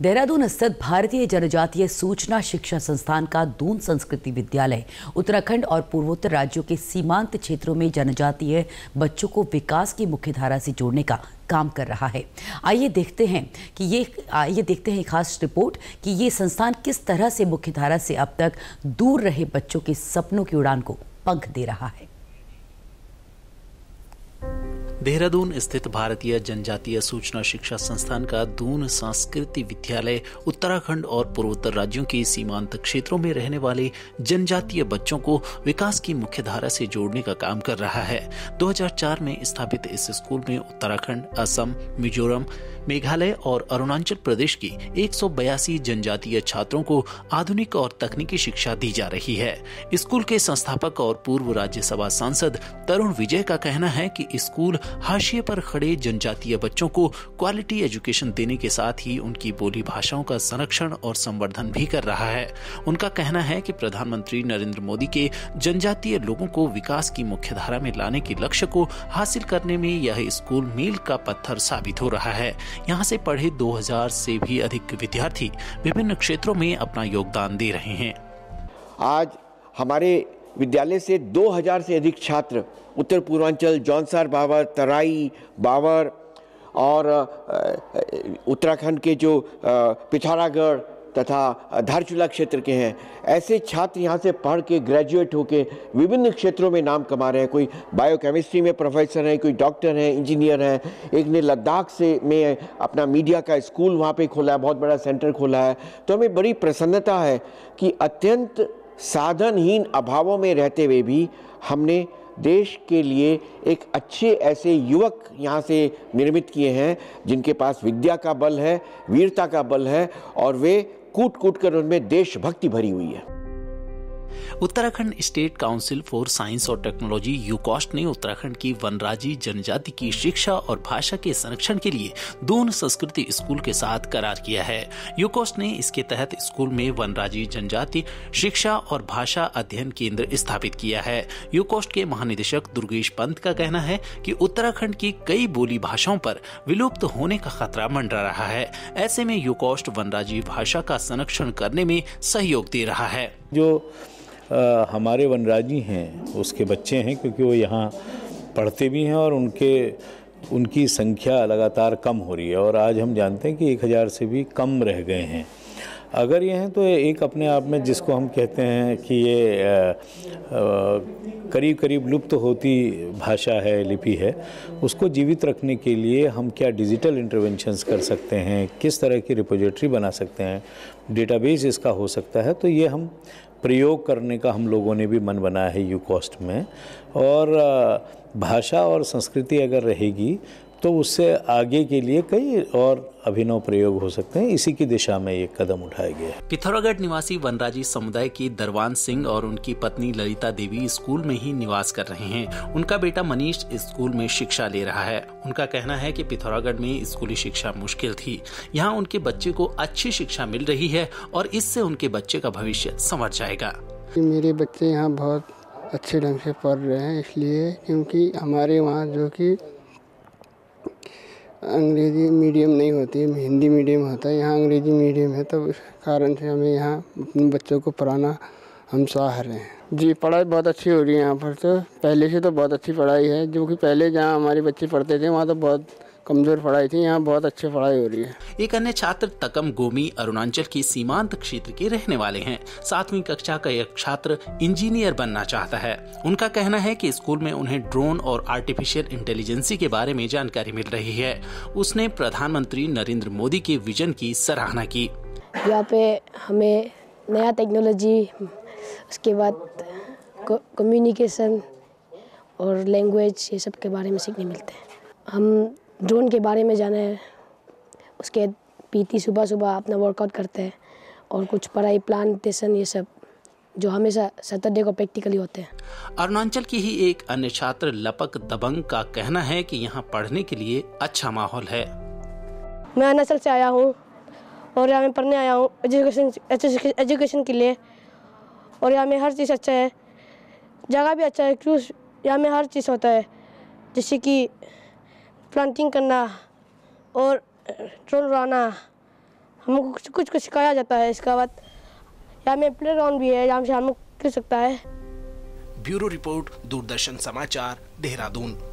देहरादून स्थित भारतीय जनजातीय सूचना शिक्षा संस्थान का दून संस्कृति विद्यालय उत्तराखंड और पूर्वोत्तर राज्यों के सीमांत क्षेत्रों में जनजातीय बच्चों को विकास की मुख्यधारा से जोड़ने का काम कर रहा है। आइए देखते हैं एक खास रिपोर्ट कि ये संस्थान किस तरह से मुख्यधारा से अब तक दूर रहे बच्चों के सपनों की उड़ान को पंख दे रहा है। देहरादून स्थित भारतीय जनजातीय सूचना शिक्षा संस्थान का दून संस्कृति विद्यालय उत्तराखंड और पूर्वोत्तर राज्यों के सीमांत क्षेत्रों में रहने वाले जनजातीय बच्चों को विकास की मुख्यधारा से जोड़ने का काम कर रहा है। 2004 में स्थापित इस स्कूल में उत्तराखंड, असम, मिजोरम, मेघालय और अरुणाचल प्रदेश की 182 जनजातीय छात्रों को आधुनिक और तकनीकी शिक्षा दी जा रही है। स्कूल के संस्थापक और पूर्व राज्यसभा सांसद तरुण विजय का कहना है कि स्कूल हाशिए पर खड़े जनजातीय बच्चों को क्वालिटी एजुकेशन देने के साथ ही उनकी बोली भाषाओं का संरक्षण और संवर्धन भी कर रहा है। उनका कहना है कि प्रधानमंत्री नरेंद्र मोदी के जनजातीय लोगों को विकास की मुख्यधारा में लाने के लक्ष्य को हासिल करने में यह स्कूल मील का पत्थर साबित हो रहा है। यहाँ से पढ़े 2000 से भी अधिक विद्यार्थी विभिन्न क्षेत्रों में अपना योगदान दे रहे हैं। आज हमारे विद्यालय से 2000 से अधिक छात्र उत्तर पूर्वांचल, जौनसार बावर, तराई बावर और उत्तराखंड के जो पिथौरागढ़ तथा धारचूला क्षेत्र के हैं, ऐसे छात्र यहाँ से पढ़ के ग्रेजुएट होके विभिन्न क्षेत्रों में नाम कमा रहे हैं। कोई बायोकेमिस्ट्री में प्रोफेसर है, कोई डॉक्टर है, इंजीनियर है। एक ने लद्दाख में अपना मीडिया का स्कूल वहाँ पे खोला है, बहुत बड़ा सेंटर खोला है। तो हमें बड़ी प्रसन्नता है कि अत्यंत साधनहीन अभावों में रहते हुए भी हमने देश के लिए एक अच्छे ऐसे युवक यहाँ से निर्मित किए हैं जिनके पास विद्या का बल है, वीरता का बल है और वे कूट कूट कर उनमें देशभक्ति भरी हुई है। Uttarakhand state council for science और टेक्नोलॉजी यूकॉस्ट ने उत्तराखंड की वनराजी जनजाति की शिक्षा और भाषा के संरक्षण के लिए दून संस्कृति स्कूल के साथ करार किया है। यूकॉस्ट ने इसके तहत स्कूल में वनराजी जनजाति शिक्षा और भाषा अध्ययन केंद्र स्थापित किया है। यूकॉस्ट के महानिदेशक दुर्गेश पंत का कहना है कि उत्तराखंड की कई बोली भाषाओं पर विलुप्त होने का खतरा मंडरा रहा है। ऐसे में यूकॉस्ट वनराजी भाषा का संरक्षण करने में सहयोग दे रहा है। जो हमारे वनराजी हैं उसके बच्चे हैं, क्योंकि वो यहाँ पढ़ते भी हैं और उनकी संख्या लगातार कम हो रही है और आज हम जानते हैं कि 1000 से भी कम रह गए हैं। अगर ये हैं तो एक अपने आप में जिसको हम कहते हैं कि ये करीब करीब लुप्त होती भाषा है, लिपि है, उसको जीवित रखने के लिए हम क्या डिजिटल इंटरवेंशंस कर सकते हैं, किस तरह की रिपोजिटरी बना सकते हैं, डेटाबेस इसका हो सकता है। तो ये हम प्रयोग करने का हम लोगों ने भी मन बनाया है यूकॉस्ट में। और भाषा और संस्कृति अगर रहेगी तो उससे आगे के लिए कई और अभिनव प्रयोग हो सकते हैं। इसी की दिशा में ये कदम उठाया गया है। पिथौरागढ़ निवासी वनराजी समुदाय की दरवान सिंह और उनकी पत्नी ललिता देवी स्कूल में ही निवास कर रहे हैं। उनका बेटा मनीष स्कूल में शिक्षा ले रहा है। उनका कहना है कि पिथौरागढ़ में स्कूली शिक्षा मुश्किल थी, यहाँ उनके बच्चे को अच्छी शिक्षा मिल रही है और इससे उनके बच्चे का भविष्य संवर जाएगा। मेरे बच्चे यहाँ बहुत अच्छे ढंग से पढ़ रहे हैं, इसलिए क्योंकि हमारे वहाँ जो कि अंग्रेजी मीडियम नहीं होती है, हिंदी मीडियम होता है, यहाँ अंग्रेजी मीडियम है। तो इस कारण से हमें यहाँ अपने बच्चों को पढ़ाना हम चाह रहे हैं। जी, पढ़ाई बहुत अच्छी हो रही है यहाँ पर। तो पहले से तो बहुत अच्छी पढ़ाई है, जो कि पहले जहाँ हमारे बच्चे पढ़ते थे वहाँ तो बहुत कमजोर पढ़ाई थी, यहाँ बहुत अच्छी पढ़ाई हो रही है। एक अन्य छात्र तकम गोमी अरुणाचल के सीमांत क्षेत्र के रहने वाले हैं। 7वीं कक्षा का एक छात्र इंजीनियर बनना चाहता है। उनका कहना है कि स्कूल में उन्हें ड्रोन और आर्टिफिशियल इंटेलिजेंस के बारे में जानकारी मिल रही है। उसने प्रधानमंत्री नरेंद्र मोदी के विजन की सराहना की। यहाँ पे हमें नया टेक्नोलॉजी, उसके बाद कम्युनिकेशन और लैंग्वेज, ये सब के बारे में सीखने मिलते हैं। हम ड्रोन के बारे में जाने, उसके पीटी सुबह अपना वर्कआउट करते हैं और कुछ पढ़ाई प्लांटेशन, ये सब जो हमेशा सैटरडे को प्रैक्टिकली होते हैं। अरुणाचल की ही एक अन्य छात्र लपक दबंग का कहना है कि यहाँ पढ़ने के लिए अच्छा माहौल है। मैं अरुणाचल से आया हूँ और यहाँ मैं पढ़ने आया हूँ एजुकेशन के लिए, और यहाँ में हर चीज़ अच्छा है, जगह भी अच्छा है, क्रूज यहाँ में हर चीज़ होता है, जैसे कि प्लांटिंग करना और ड्रोन उड़ाना, हमको कुछ कुछ सिखाया जाता है। इसके बाद यहाँ में प्ले ग्राउंड भी है जहाँ से हम लोग खेल सकता है। ब्यूरो रिपोर्ट, दूरदर्शन समाचार, देहरादून।